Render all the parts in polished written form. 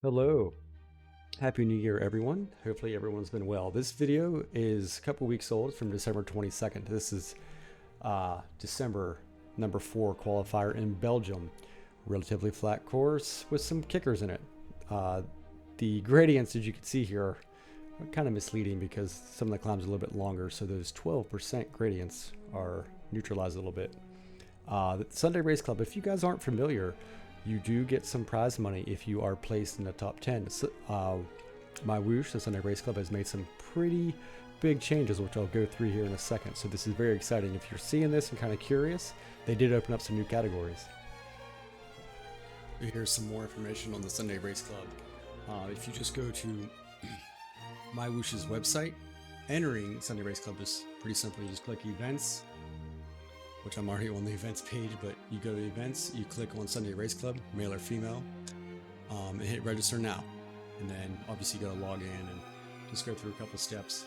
Hello. Happy New Year, everyone. Hopefully everyone's been well. This video is a couple weeks old. It's from December 22nd. This is December number 4 qualifier in Belgium. Relatively flat course with some kickers in it. The gradients, as you can see here, are kind of misleading because some of the climbs are a little bit longer, so those 12% gradients are neutralized a little bit. The Sunday Race Club, if you guys aren't familiar, you do get some prize money if you are placed in the top 10. So, MyWhoosh, the Sunday Race Club, has made some pretty big changes, which I'll go through here in a second. So this is very exciting. If you're seeing this and kind of curious, they did open up some new categories. Here's some more information on the Sunday Race Club. If you just go to MyWhoosh's website, entering Sunday Race Club is pretty simple. You just click events, which I'm already on the events page, but you go to events, you click on Sunday Race Club, male or female, and hit register now. And then obviously you gotta log in and just go through a couple steps.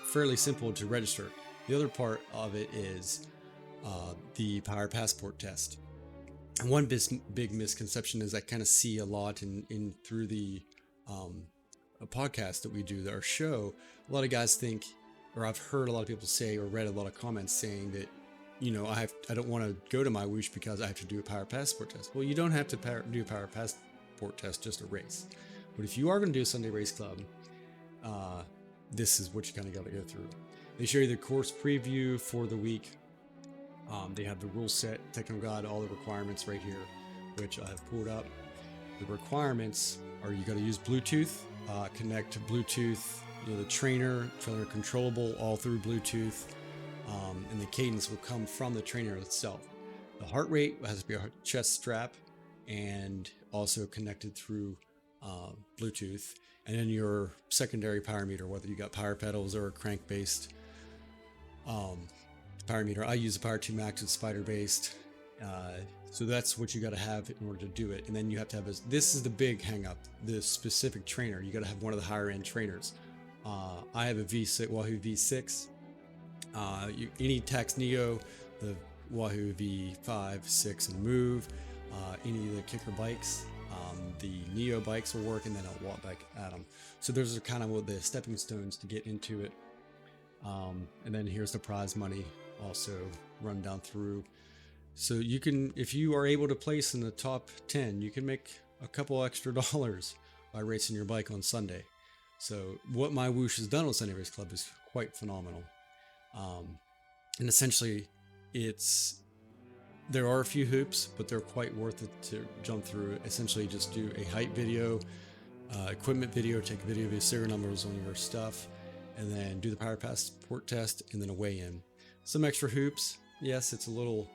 Fairly simple to register. The other part of it is the Power Passport test. And one big misconception is I kind of see a lot in through the a podcast that we do, our show. A lot of guys think, or I've heard a lot of people say, or read a lot of comments saying that, I don't want to go to MyWhoosh because I have to do a Power Passport test. Well, you don't have to do a Power Passport test, just a race. But if you are going to do a Sunday Race Club, this is what you kind of got to go through. They show you the course preview for the week. They have the rule set, technical guide, all the requirements right here, which I have pulled up. The requirements are you got to use Bluetooth, connect to Bluetooth, the trainer controllable all through Bluetooth. And the cadence will come from the trainer itself. The heart rate has to be a chest strap and also connected through Bluetooth. And then your secondary power meter, whether you got power pedals or a crank based power meter. I use a Power 2 Max, it's spider based. So that's what you got to have in order to do it. And then you have to have this is the big hang up, the specific trainer. You got to have one of the higher end trainers. I have a V6 Wahoo V6. Any Tax Neo, the Wahoo V5, 6, and Move, any of the kicker bikes, the Neo bikes will work, and then I'll walk back at them. So those are kind of the stepping stones to get into it. And then here's the prize money also run down through. So you can, if you are able to place in the top 10, you can make a couple extra dollars by racing your bike on Sunday. So what MyWhoosh has done on Sunday Race Club is quite phenomenal. And essentially there are a few hoops, but they're quite worth it to jump through. Essentially just do a height video, equipment video, take a video of your serial numbers on your stuff, and then do the Power Passport test, and then a weigh-in. Some extra hoops. Yes, it's a little,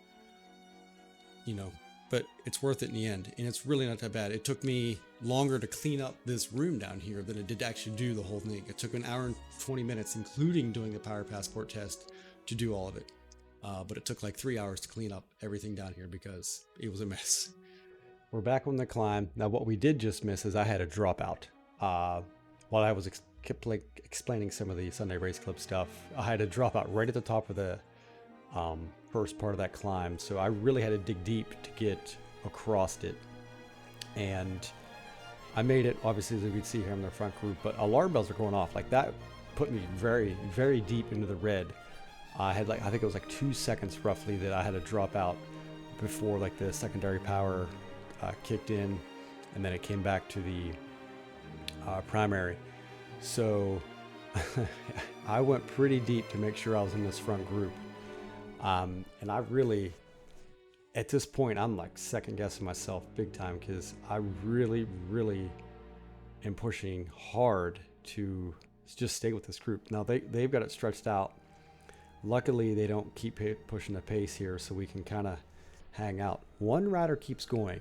but it's worth it in the end. And it's really not that bad. It took me longer to clean up this room down here than it did to actually do the whole thing. It took an hour and 20 minutes, including doing the Power Passport test, to do all of it. But it took like 3 hours to clean up everything down here because it was a mess. We're back on the climb. Now, what we did just miss is I had a dropout. While I was explaining some of the Sunday Race Club stuff, I had a dropout right at the top of the first part of that climb. So I really had to dig deep to get across it. And I made it, obviously, as you can see here in the front group, but alarm bells are going off. Like that put me very, very deep into the red. I had I think it was 2 seconds roughly that I had to drop out before the secondary power kicked in, and then it came back to the primary. So I went pretty deep to make sure I was in this front group. And I really, at this point, I'm second guessing myself big time because I really, really am pushing hard to just stay with this group. Now they've got it stretched out. Luckily, they don't keep pushing the pace here, so we can kind of hang out. One rider keeps going,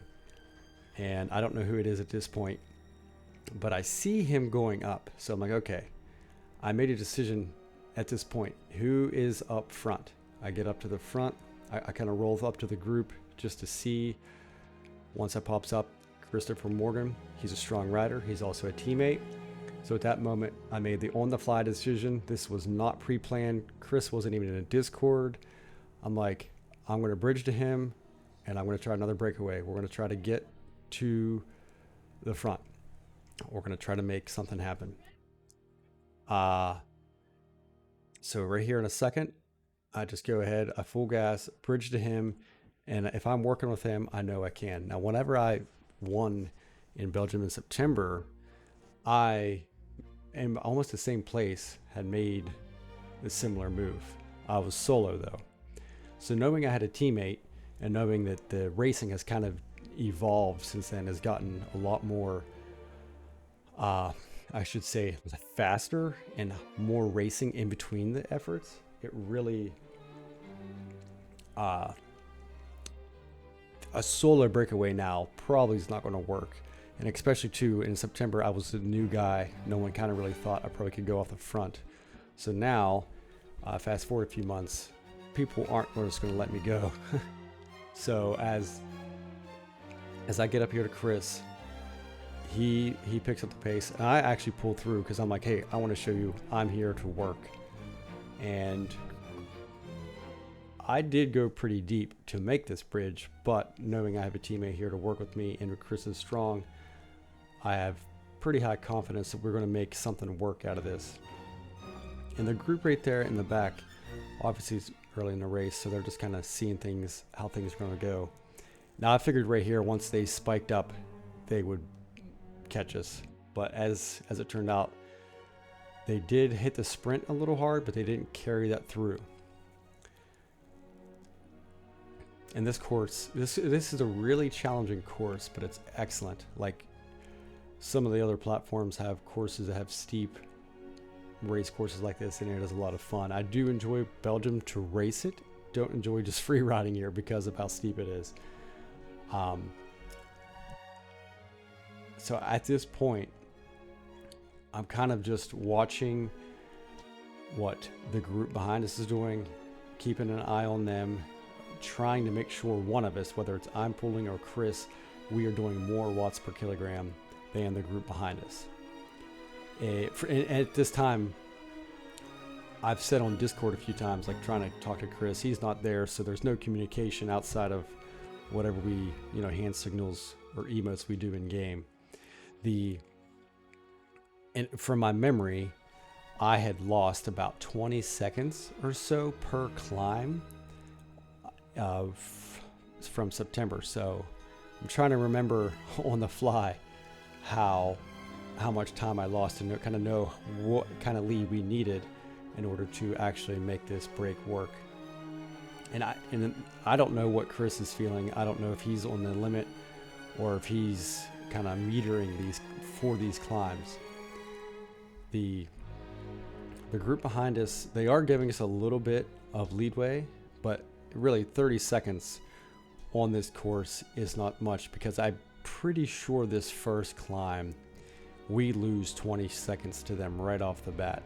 and I don't know who it is at this point, but I see him going up. So I'm like, okay, I made a decision at this point. Who is up front? I get up to the front. I kind of roll up to the group just to see. Once it pops up, Christopher Morgan. He's a strong rider. He's also a teammate. So at that moment, I made the on-the-fly decision. This was not pre-planned. Chris wasn't even in a Discord. I'm like, I'm going to bridge to him, and I'm going to try another breakaway. We're going to try to get to the front. We're going to try to make something happen. So right here in a second, I just go ahead, I full gas, bridge to him. And if I'm working with him, I know I can. Now, whenever I won in Belgium in September, I am almost the same place, had made a similar move. I was solo though. So knowing I had a teammate and knowing that the racing has kind of evolved since then, has gotten a lot more, I should say, faster and more racing in between the efforts. It really, a solo breakaway now probably is not going to work. And especially too, in September, I was a new guy. No one kind of really thought I probably could go off the front. So now, fast forward a few months, people aren't just going to let me go. So as I get up here to Chris, he picks up the pace, and I actually pull through because I'm like, hey, I want to show you I'm here to work. And I did go pretty deep to make this bridge, but knowing I have a teammate here to work with me and Chris is strong, I have pretty high confidence that we're going to make something work out of this. And the group right there in the back, obviously it's early in the race, so they're just kind of seeing things, how things are going to go. Now I figured right here, once they spiked up, they would catch us. But as it turned out, they did hit the sprint a little hard, but they didn't carry that through. And this course, this is a really challenging course, but it's excellent. Like some of the other platforms have courses that have steep race courses like this, and it is a lot of fun. I do enjoy Belgium to race it. Don't enjoy just free riding here because of how steep it is. So at this point, I'm kind of just watching what the group behind us is doing, keeping an eye on them, trying to make sure one of us, whether it's I'm pulling or Chris, we are doing more watts per kilogram than the group behind us. At this time, I've said on Discord a few times, like trying to talk to Chris, he's not there, so there's no communication outside of whatever we, hand signals or emotes we do in game. And from my memory, I had lost about 20 seconds or so per climb from September. So I'm trying to remember on the fly how much time I lost and kind of know what kind of lead we needed in order to actually make this break work. And I don't know what Chris is feeling. I don't know if he's on the limit or if he's kind of metering these climbs. The group behind us, they are giving us a little bit of leadway, but really 30 seconds on this course is not much, because I'm pretty sure this first climb we lose 20 seconds to them right off the bat.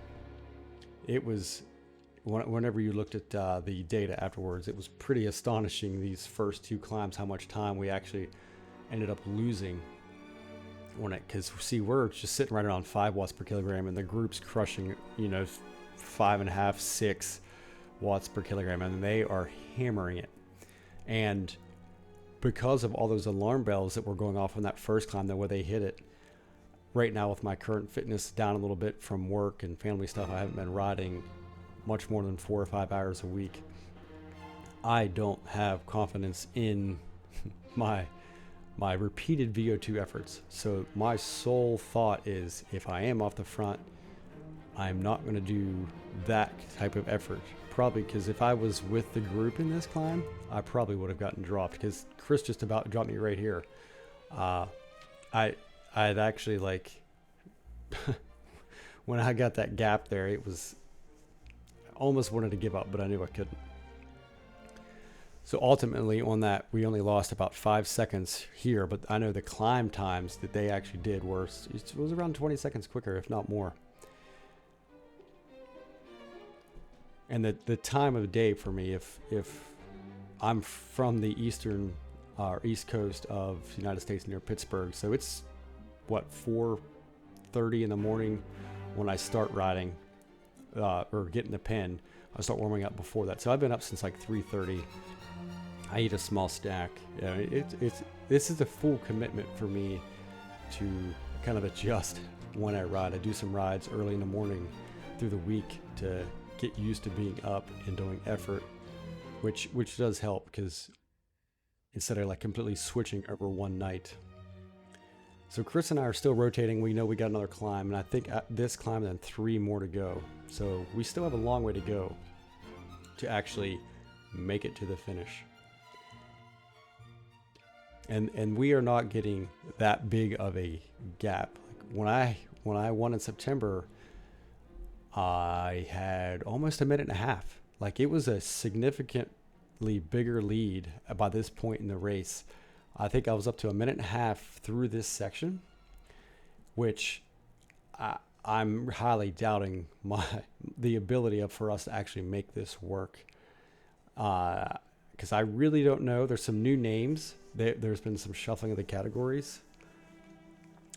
It was, whenever you looked at the data afterwards, it was pretty astonishing, these first two climbs, how much time we actually ended up losing on it. Because see, we're just sitting right around 5 watts per kilogram, and the group's crushing 5.5, 6 watts per kilogram, and they are hammering it. And because of all those alarm bells that were going off on that first climb, the way they hit it, right now with my current fitness down a little bit from work and family stuff, I haven't been riding much more than 4 or 5 hours a week. I don't have confidence in my repeated VO2 efforts. So my sole thought is, if I am off the front, I'm not going to do that type of effort. Probably because if I was with the group in this climb, I probably would have gotten dropped, because Chris just about dropped me right here. I'd actually, like, when I got that gap there, it was, I almost wanted to give up, but I knew I couldn't. So ultimately on that, we only lost about 5 seconds here, but I know the climb times that they actually did were, it was around 20 seconds quicker, if not more. And the time of the day for me, if I'm from the eastern or east coast of the United States near Pittsburgh, so it's what, 4:30 in the morning when I start riding or getting the pen. I start warming up before that, so I've been up since like 3:30. I eat a small snack. This is a full commitment for me to kind of adjust when I ride. I do some rides early in the morning through the week to get used to being up and doing effort, which does help, because instead of like completely switching over one night. So Chris and I are still rotating. We know we got another climb, and I think at this climb then 3 more to go. So we still have a long way to go to actually make it to the finish. And we are not getting that big of a gap. Like when I won in September, I had almost a minute and a half. Like, it was a significantly bigger lead by this point in the race. I think I was up to a minute and a half through this section, which I'm highly doubting the ability for us to actually make this work. Because I really don't know. There's some new names. There's been some shuffling of the categories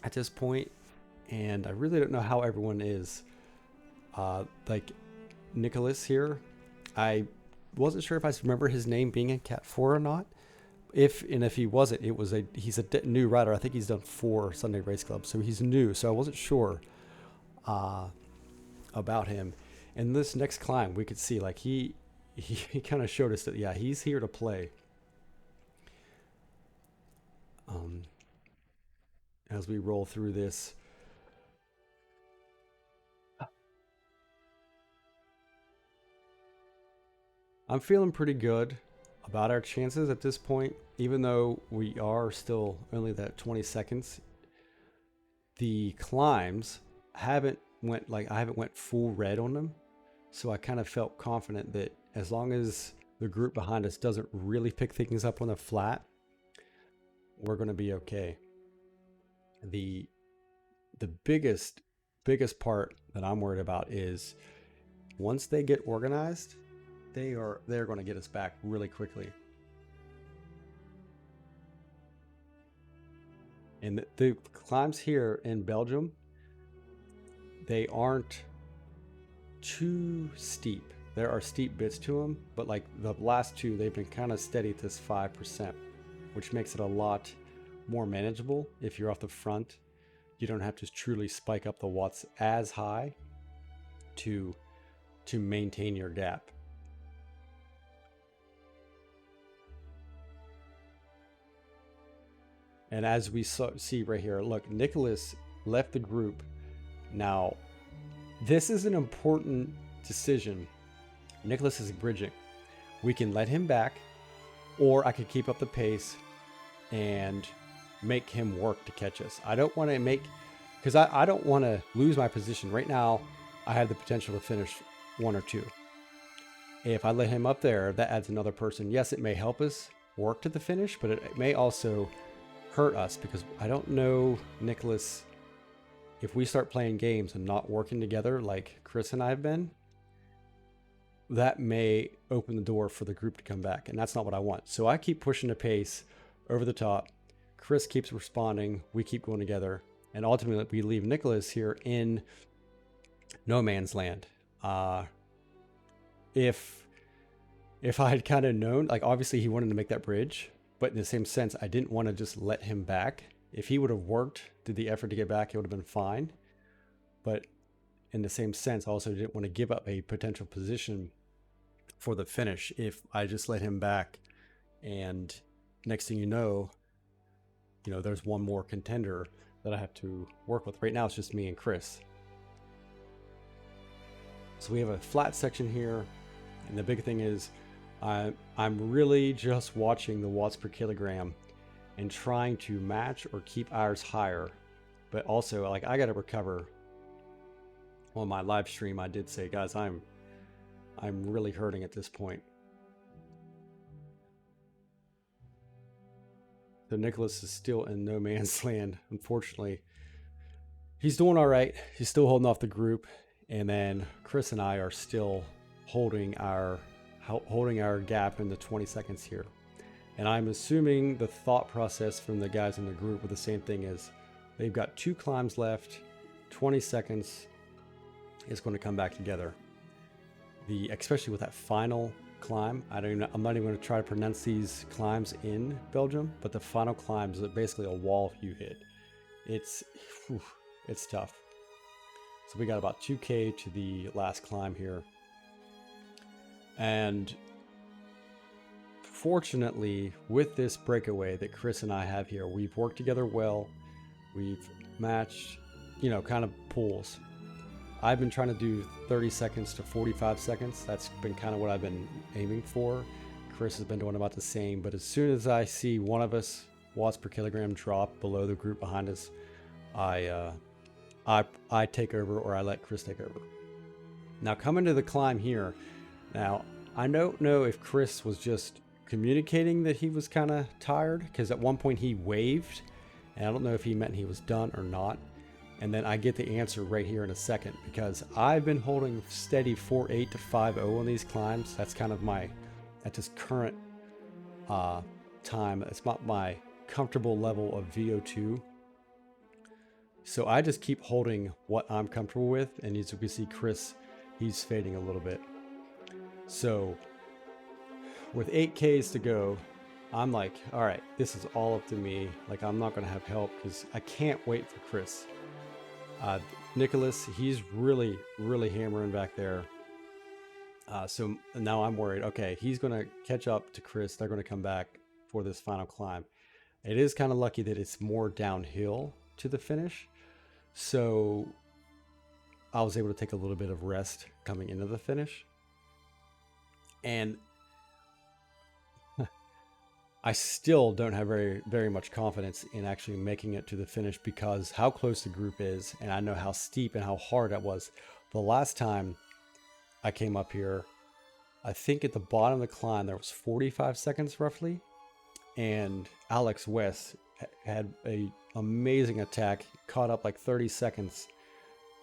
at this point, and I really don't know how everyone is. Like Nicholas here, I wasn't sure if I remember his name being in Cat 4 or not. If he wasn't, he's a new rider. I think he's done 4 Sunday Race Clubs, so he's new. So I wasn't sure about him. And this next climb, we could see like he kind of showed us that, yeah, he's here to play. As we roll through this, I'm feeling pretty good about our chances at this point, even though we are still only that 20 seconds. The climbs I haven't went full red on them, so I kind of felt confident that as long as the group behind us doesn't really pick things up on the flat, we're going to be okay. The biggest part that I'm worried about is once they get organized, they're going to get us back really quickly. And the climbs here in Belgium, they aren't too steep. There are steep bits to them, but like the last 2, they've been kind of steady at this 5%, which makes it a lot more manageable. If you're off the front, you don't have to truly spike up the watts as high to maintain your gap. And as we see right here, look, Nicholas left the group. Now, this is an important decision. Nicholas is bridging. We can let him back, or I could keep up the pace and make him work to catch us. I don't want to because I don't want to lose my position. Right now, I have the potential to finish 1 or 2. If I let him up there, that adds another person. Yes, it may help us work to the finish, but it may also hurt us, because I don't know, Nicholas, if we start playing games and not working together like Chris and I have been, that may open the door for the group to come back, and that's not what I want. So I keep pushing the pace over the top. Chris keeps responding. We keep going together, and ultimately we leave Nicholas here in no man's land. If I had kind of known, like, obviously he wanted to make that bridge, but in the same sense, I didn't want to just let him back. If he would have worked, did the effort to get back, it would have been fine. But in the same sense, I also didn't want to give up a potential position for the finish if I just let him back. And next thing you know, there's one more contender that I have to work with. Right now, it's just me and Chris. So we have a flat section here. And the big thing is, I'm really just watching the watts per kilogram and trying to match or keep ours higher. But also, like, I got to recover. On my live stream, I did say, guys, I'm really hurting at this point. So Nicholas is still in no man's land, unfortunately. He's doing all right. He's still holding off the group. And then Chris and I are still holding our gap in the 20 seconds here. And I'm assuming the thought process from the guys in the group with the same thing is they've got 2 climbs left, 20 seconds is going to come back together. Especially with that final climb, I'm not even going to try to pronounce these climbs in Belgium, but the final climb is basically a wall you hit. it's tough. So we got about 2K to the last climb here. And fortunately, with this breakaway that Chris and I have here, we've worked together well. We've matched, kind of pulls. I've been trying to do 30 seconds to 45 seconds. That's been kind of what I've been aiming for. Chris has been doing about the same, but as soon as I see one of us watts per kilogram drop below the group behind us, I take over, or I let Chris take over. Now coming to the climb here, now I don't know if Chris was just communicating that he was kind of tired, because at one point he waved, and I don't know if he meant he was done or not. And then I get the answer right here in a second, because I've been holding steady 4.8 to 5.0 on these climbs. That's kind of at this current time. It's not my comfortable level of VO2. So I just keep holding what I'm comfortable with. And as you can see, Chris, he's fading a little bit. So with 8Ks to go, I'm like, all right, this is all up to me. Like, I'm not going to have help because I can't wait for Chris. Nicholas, he's really, really hammering back there. So now I'm worried. Okay, he's going to catch up to Chris. They're going to come back for this final climb. It is kind of lucky that it's more downhill to the finish. So I was able to take a little bit of rest coming into the finish. And I still don't have very, very much confidence in actually making it to the finish, because how close the group is, and I know how steep and how hard that was. The last time I came up here, I think at the bottom of the climb, there was 45 seconds roughly. And Alex West had a amazing attack, caught up like 30 seconds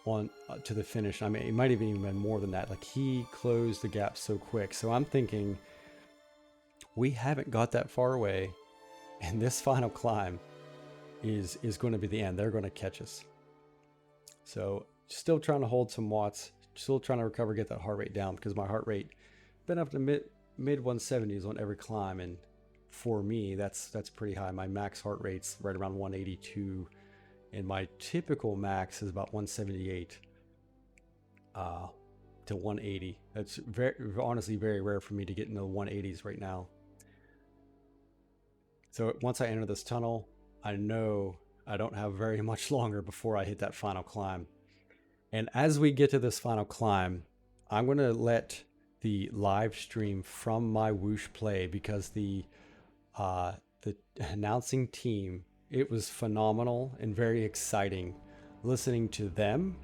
on to the finish. I mean, it might have even been more than that. Like, he closed the gap so quick. So I'm thinking, we haven't got that far away, and this final climb is going to be the end. They're going to catch us. So still trying to hold some watts, still trying to recover, get that heart rate down, because my heart rate been up to mid 170s on every climb, and for me that's pretty high. My max heart rate's right around 182, and my typical max is about 178 to 180. That's honestly very rare for me to get into the 180s right now. So once I enter this tunnel, I know I don't have very much longer before I hit that final climb. And as we get to this final climb, I'm going to let the live stream from MyWhoosh play, because the announcing team, it was phenomenal and very exciting listening to them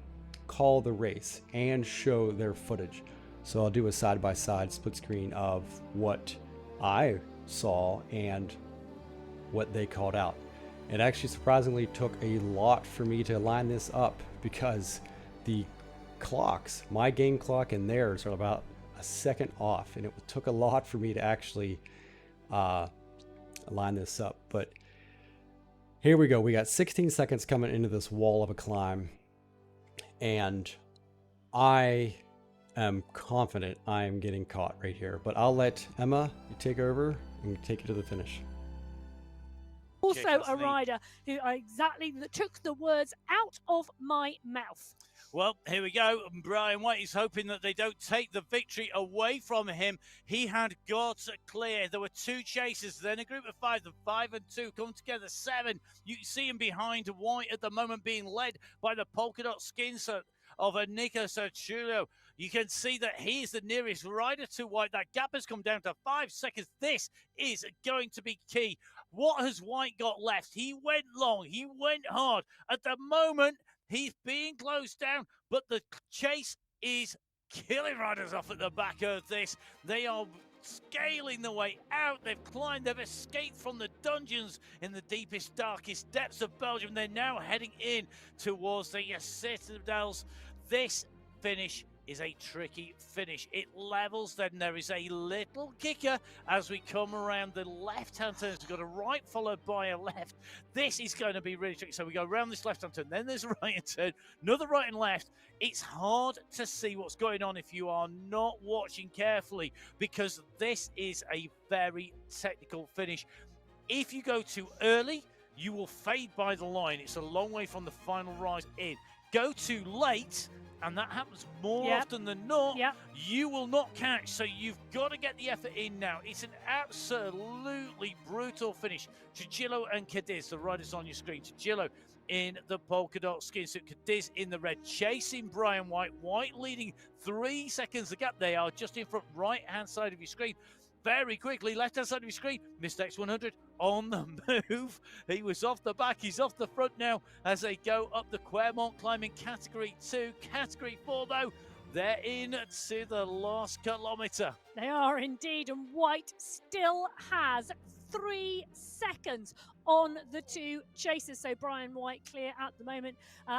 call the race and show their footage. So I'll do a side-by-side split screen of what I saw and what they called out. It actually surprisingly took a lot for me to line this up, because the clocks, my game clock and theirs, are about a second off, and it took a lot for me to actually line this up. But here we go. We got 16 seconds coming into this wall of a climb, and I am confident I am getting caught right here. But I'll let Emma take over and take it to the finish. Also a rider who took the words out of my mouth. Well, here we go. Brian White is hoping that they don't take the victory away from him. He had got clear. There were two chasers, then a group of five. The 5 and 2 come together. 7. You see him behind White at the moment, being led by the polka dot skins of Nico Sergio. You can see that he is the nearest rider to White. That gap has come down to 5 seconds. This is going to be key. What has White got left? He went long. He went hard. At the moment, he's being closed down, but the chase is killing riders off at the back of this. They are scaling the way out. They've climbed. They've escaped from the dungeons in the deepest, darkest depths of Belgium. They're now heading in towards the citadels. This finish is a tricky finish. It levels, then there is a little kicker as we come around the left-hand turn. We've got a right followed by a left. This is going to be really tricky. So we go around this left-hand turn, then there's a right-hand turn, another right and left. It's hard to see what's going on if you are not watching carefully, because this is a very technical finish. If you go too early, you will fade by the line. It's a long way from the final rise in. Go too late, and that happens more often than not, you will not catch. So you've got to get the effort in now. It's an absolutely brutal finish. Trujillo and Cadiz, the riders on your screen. Trujillo in the polka dot skin suit, Cadiz in the red, chasing Brian White. White leading 3 seconds the gap. They are just in front, right-hand side of your screen. Very quickly, left-hand side of your screen, Mr. X100 on the move. He was off the back, he's off the front now as they go up the Quermont climb in Category 2. Category 4, though, they're in to the last kilometre. They are indeed, and White still has 3 seconds on the 2 chasers. So Brian White clear at the moment,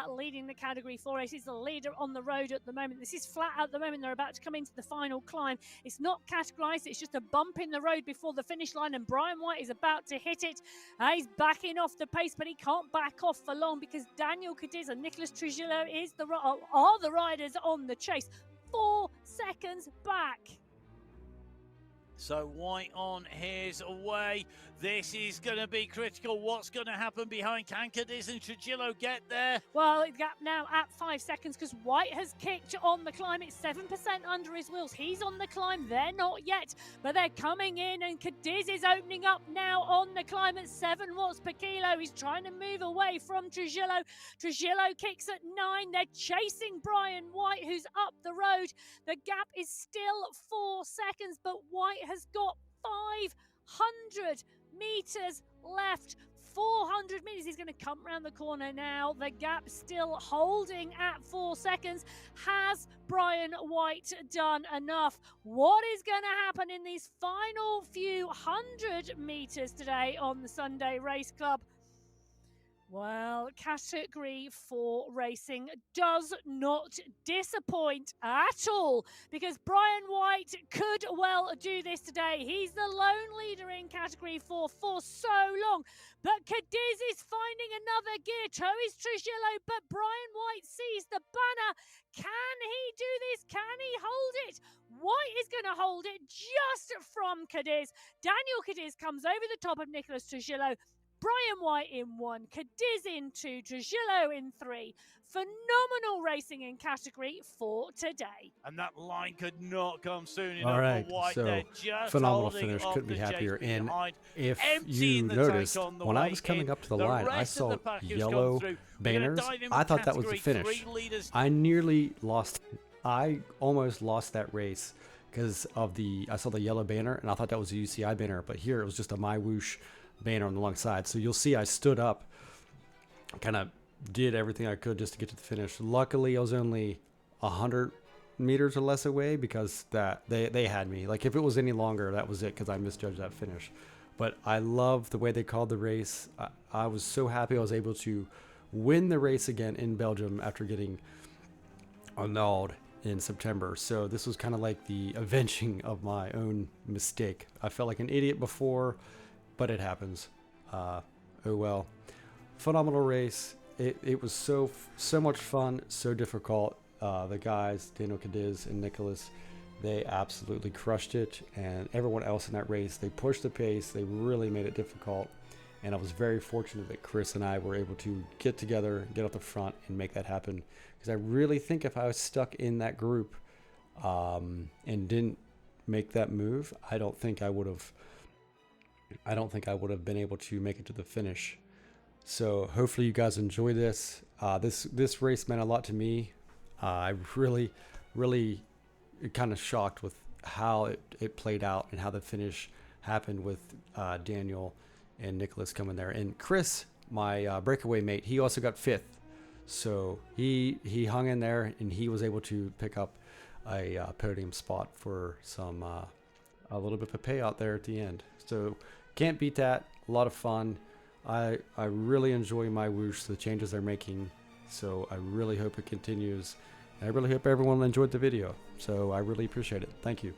leading the Category 4 race. He's the leader on the road at the moment. This is flat at the moment. They're about to come into the final climb. It's not categorized. It's just a bump in the road before the finish line, and Brian White is about to hit it. He's backing off the pace, but he can't back off for long because Daniel Cadiz and Nicholas Trujillo are the riders on the chase. 4 seconds back. So White on his way. This is going to be critical. What's going to happen behind? Can Cadiz and Trujillo get there? Well, the gap now at 5 seconds because White has kicked on the climb. It's 7% under his wheels. He's on the climb. They're not yet, but they're coming in, and Cadiz is opening up now on the climb at 7 watts per kilo. He's trying to move away from Trujillo. Trujillo kicks at 9. They're chasing Brian White, who's up the road. The gap is still 4 seconds, but White has got 500 meters left. 400 meters. He's going to come around the corner now. The gap still holding at 4 seconds. Has Brian White done enough? What is going to happen in these final few 100 meters today on the Sunday Race Club? Well, Category 4 racing does not disappoint at all because Brian White could well do this today. He's the lone leader in Category 4 for so long, but Cadiz is finding another gear. So is Trujillo, but Brian White sees the banner. Can he do this? Can he hold it? White is going to hold it just from Cadiz. Daniel Cadiz comes over the top of Nicholas Trujillo. Brian White in 1, Cadiz in 2, Trujillo in 3. Phenomenal racing in Category 4 today. And that line could not come soon enough. All right, for White. so just phenomenal finish. Couldn't be happier. And if you noticed, when I was coming up to the line, I saw yellow banners. I thought that was the finish. I almost lost that race because of I saw the yellow banner, and I thought that was a UCI banner. But here it was just a MyWhoosh banner on the long side. So you'll see I stood up, kind of did everything I could just to get to the finish. Luckily I was only 100 meters or less away because they had me. Like if it was any longer, that was it, because I misjudged that finish. But I love the way they called the race. I was so happy I was able to win the race again in Belgium after getting annulled in September. So this was kind of like the avenging of my own mistake. I felt like an idiot before, but it happens. Oh well. Phenomenal race. It was so much fun, so difficult. The guys, Daniel Cadiz and Nicholas, they absolutely crushed it, and everyone else in that race, they pushed the pace. They really made it difficult, and I was very fortunate that Chris and I were able to get together, get up the front, and make that happen. Because I really think if I was stuck in that group and didn't make that move, I don't think I would have been able to make it to the finish. So hopefully you guys enjoy this. This race meant a lot to me. I really kind of shocked with how it played out and how the finish happened with Daniel and Nicholas coming there. And Chris, my breakaway mate, he also got 5th. So he hung in there, and he was able to pick up a podium spot for a little bit of a payout there at the end. So can't beat that. A lot of fun. I really enjoy MyWhoosh, the changes they're making. So I really hope it continues. And I really hope everyone enjoyed the video. So I really appreciate it. Thank you.